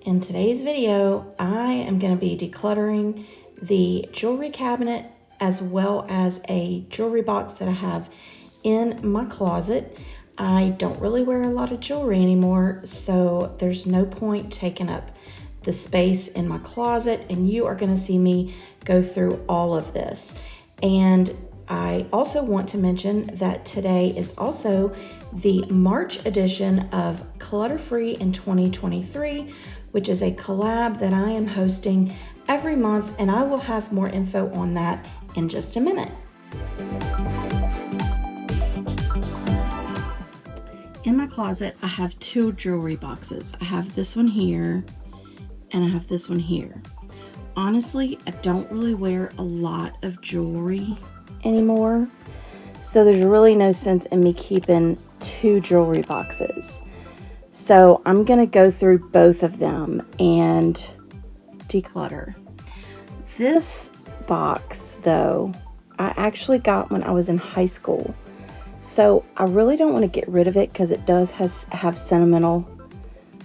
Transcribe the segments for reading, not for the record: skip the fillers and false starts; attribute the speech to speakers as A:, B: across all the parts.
A: In today's video, I am going to be decluttering the jewelry cabinet as well as a jewelry box that I have in my closet. I don't really wear a lot of jewelry anymore, so there's no point taking up the space in my closet, and you are going to see me go through all of this. And I also want to mention that today is also the March edition of Clutter Free in 2023, which is a collab that I am hosting every month, and I will have more info on that in just a minute. In my closet, I have two jewelry boxes. I have this one here, and I have this one here. Honestly, I don't really wear a lot of jewelry anymore, so there's really no sense in me keeping two jewelry boxes. So I'm gonna go through both of them and declutter. This box, though, I actually got when I was in high school. So I really don't want to get rid of it because it does have sentimental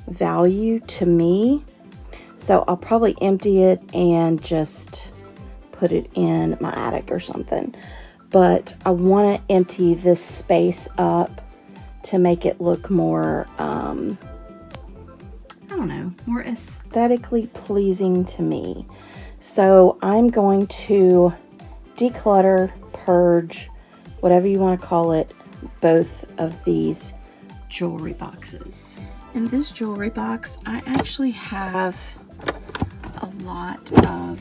A: value to me. So I'll probably empty it and just put it in my attic or something. But I want to empty this space up to make it look more, I don't know, more aesthetically pleasing to me. So I'm going to declutter, purge, whatever you want to call it, both of these jewelry boxes. In this jewelry box, I actually have a lot of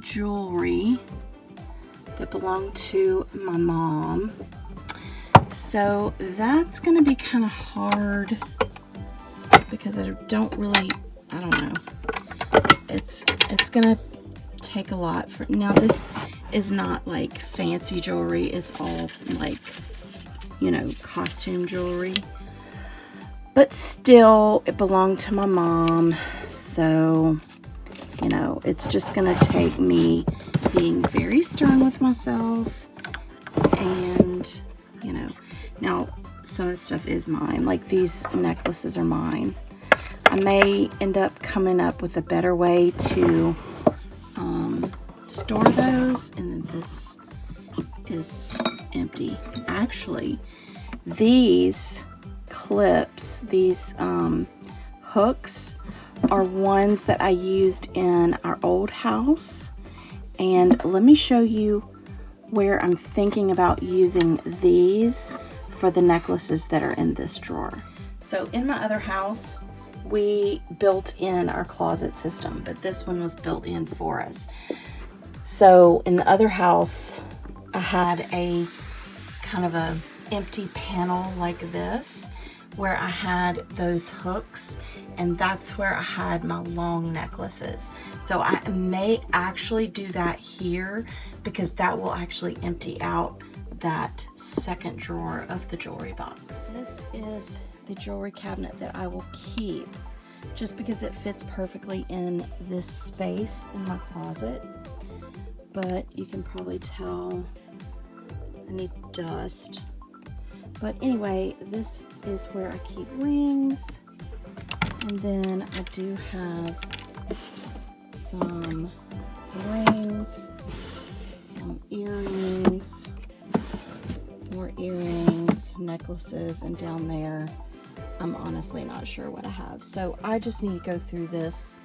A: jewelry that belonged to my mom. So that's going to be kind of hard because I don't know. It's going to take a lot for now. This is not like fancy jewelry. It's all like, costume jewelry. But still, it belonged to my mom. So, it's just going to take me being very stern with myself and, now some of the stuff is mine. Like these necklaces are mine. I may end up coming up with a better way to store those, and then this is empty. Actually, these clips, these hooks are ones that I used in our old house, and let me show you where I'm thinking about using these for the necklaces that are in this drawer. So in my other house, we built in our closet system, but this one was built in for us. So in the other house, I had a kind of a empty panel like this, where I had those hooks, and that's where I had my long necklaces. So I may actually do that here because that will actually empty out that second drawer of the jewelry box. This is the jewelry cabinet that I will keep just because it fits perfectly in this space in my closet. But you can probably tell I need dust. But anyway, this is where I keep rings, and then I do have some rings, some earrings, more earrings, necklaces, and down there I'm honestly not sure what I have. So I just need to go through this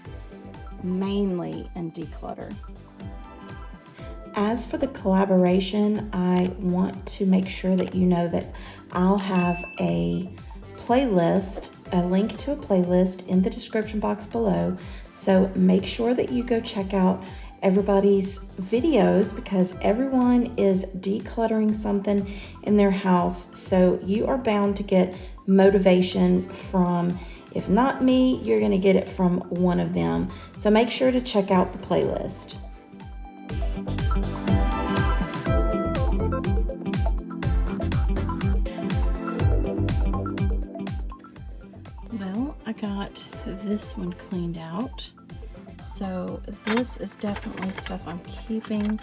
A: mainly and declutter. As for the collaboration, I want to make sure that you know that I'll have a playlist, a link to a playlist in the description box below. So make sure that you go check out everybody's videos because everyone is decluttering something in their house. So you are bound to get motivation from, if not me, you're going to get it from one of them. So make sure to check out the playlist. Well, I got this one cleaned out. So this is definitely stuff I'm keeping,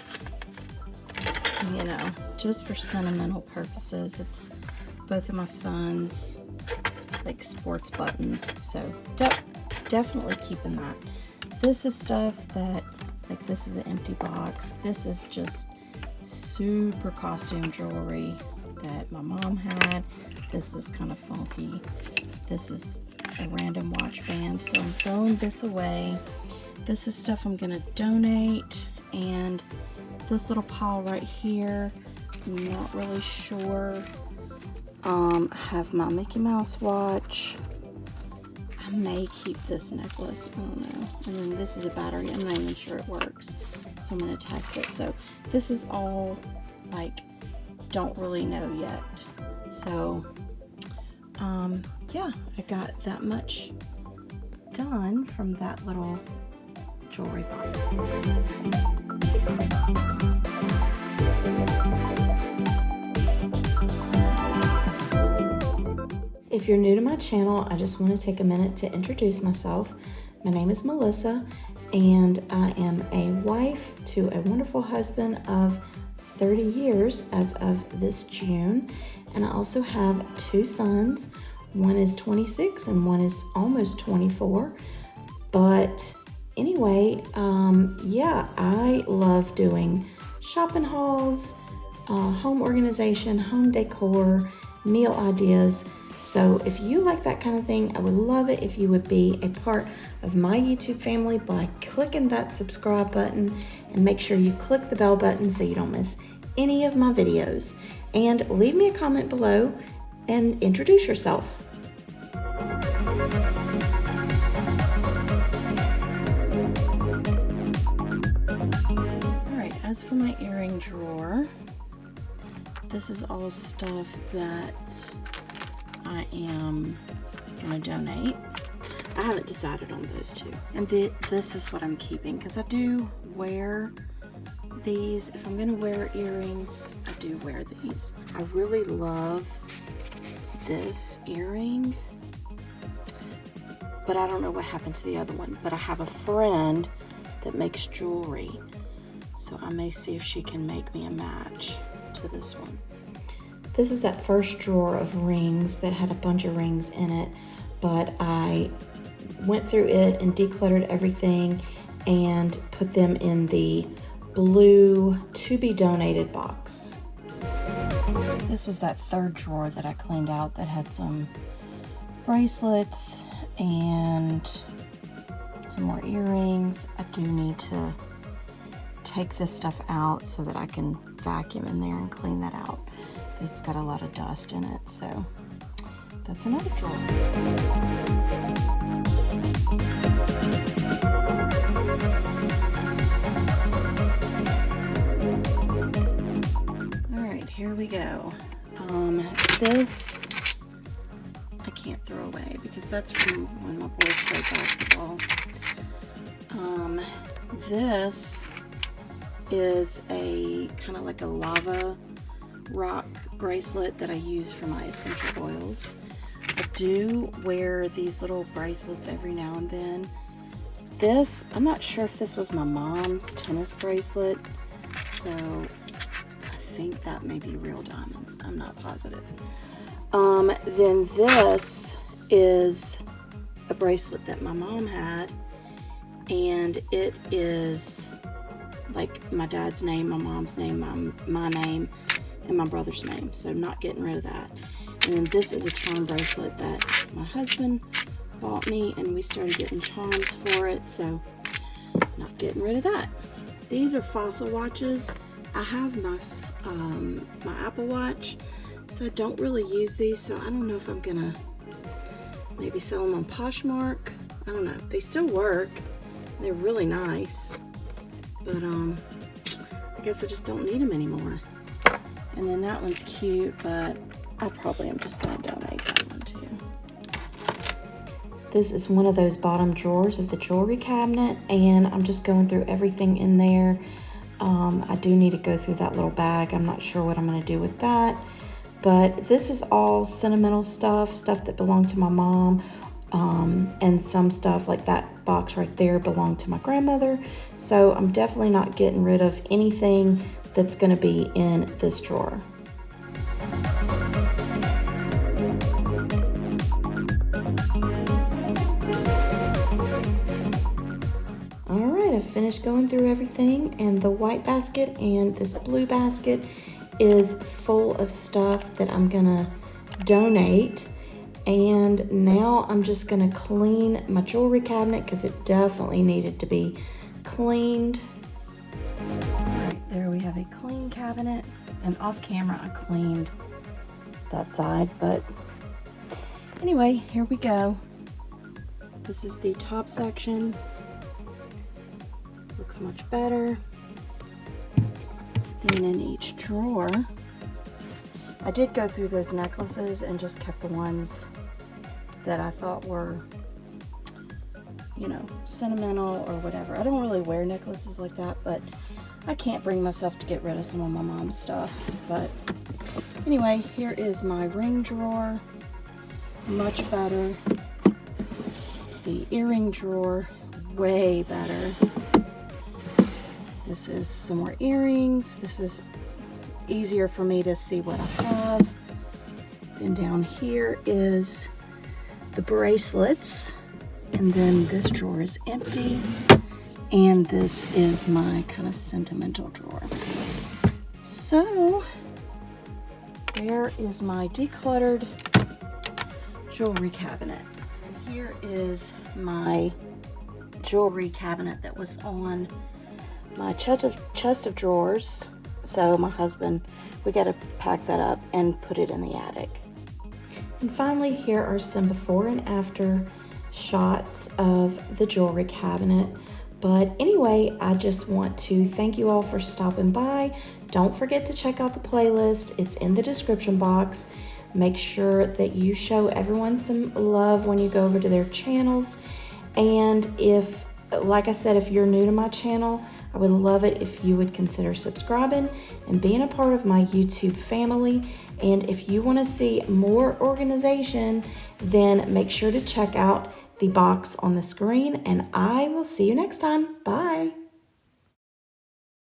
A: just for sentimental purposes. It's both of my sons' like sports buttons. So definitely keeping that. This is stuff that, like, this is an empty box. This is just super costume jewelry that my mom had. This is kind of funky. This is a random watch band, so I'm throwing this away. This is stuff I'm gonna donate, and this little pile right here, I'm not really sure. I have my Mickey Mouse watch. I may keep this necklace, I don't know. And then this is a battery, I'm not even sure it works, so I'm gonna test it. So this is all, like, don't really know yet. So yeah, I got that much done from that little jewelry box. If you're new to my channel, I just want to take a minute to introduce myself. My name is Melissa, and I am a wife to a wonderful husband of 30 years as of this June. And I also have 2 sons. One is 26 and one is almost 24. But anyway, yeah, I love doing shopping hauls, home organization, home decor, meal ideas. So if you like that kind of thing, I would love it if you would be a part of my YouTube family by clicking that subscribe button, and make sure you click the bell button so you don't miss any of my videos. And leave me a comment below and introduce yourself. Alright, as for my earring drawer, this is all stuff that I am gonna donate. I haven't decided on those two. And this is what I'm keeping, because I do wear these. If I'm gonna wear earrings, I do wear these. I really love this earring, but I don't know what happened to the other one. But I have a friend that makes jewelry, so I may see if she can make me a match to this one. This is that first drawer of rings that had a bunch of rings in it, but I went through it and decluttered everything and put them in the blue to be donated box. This was that third drawer that I cleaned out that had some bracelets and some more earrings. I do need to take this stuff out so that I can vacuum in there and clean that out. It's got a lot of dust in it, so that's another drawer. Alright, here we go. This I can't throw away because that's from when my boys played basketball. This is a kind of like a lava rock bracelet that I use for my essential oils. I do wear these little bracelets every now and then. This, I'm not sure if this was my mom's tennis bracelet, so I think that may be real diamonds. I'm not positive. Then this is a bracelet that my mom had, and it is like my dad's name, my mom's name, my name, and my brother's name, so I'm not getting rid of that. And then this is a charm bracelet that my husband bought me, and we started getting charms for it, so not getting rid of that. These are fossil watches. I have my Apple Watch, so I don't really use these, so I don't know if I'm gonna maybe sell them on Poshmark. I don't know. They still work. They're really nice, but I guess I just don't need them anymore. And then that one's cute, but I probably am just gonna donate that one too. This is one of those bottom drawers of the jewelry cabinet, and I'm just going through everything in there. I do need to go through that little bag. I'm not sure what I'm gonna do with that, but this is all sentimental stuff that belonged to my mom, and some stuff like that box right there belonged to my grandmother. So I'm definitely not getting rid of anything that's going to be in this drawer.
B: All right, I've finished going through everything, and the white basket and this blue basket is full of stuff that I'm gonna donate. And now I'm just gonna clean my jewelry cabinet because it definitely needed to be cleaned.
A: All right, there we have a clean cabinet, and off camera I cleaned that side, but anyway, here we go. This is the top section. Looks much better. Then in each drawer, I did go through those necklaces and just kept the ones that I thought were, you know, sentimental or whatever. I don't really wear necklaces like that, but I can't bring myself to get rid of some of my mom's stuff. But anyway, here is my ring drawer. Much better. The earring drawer, way better. This is some more earrings. This is easier for me to see what I have. Then down here is the bracelets. And then this drawer is empty. And this is my kind of sentimental drawer. So there is my decluttered jewelry cabinet. And here is my jewelry cabinet that was on my chest of drawers. So my husband, we got to pack that up and put it in the attic.
B: And finally, here are some before and after shots of the jewelry cabinet. But anyway, I just want to thank you all for stopping by. Don't forget to check out the playlist. It's in the description box. Make sure that you show everyone some love when you go over to their channels. And if, like I said, if you're new to my channel, I would love it if you would consider subscribing and being a part of my YouTube family. And if you want to see more organization, then make sure to check out the box on the screen, and I will see you next time. Bye.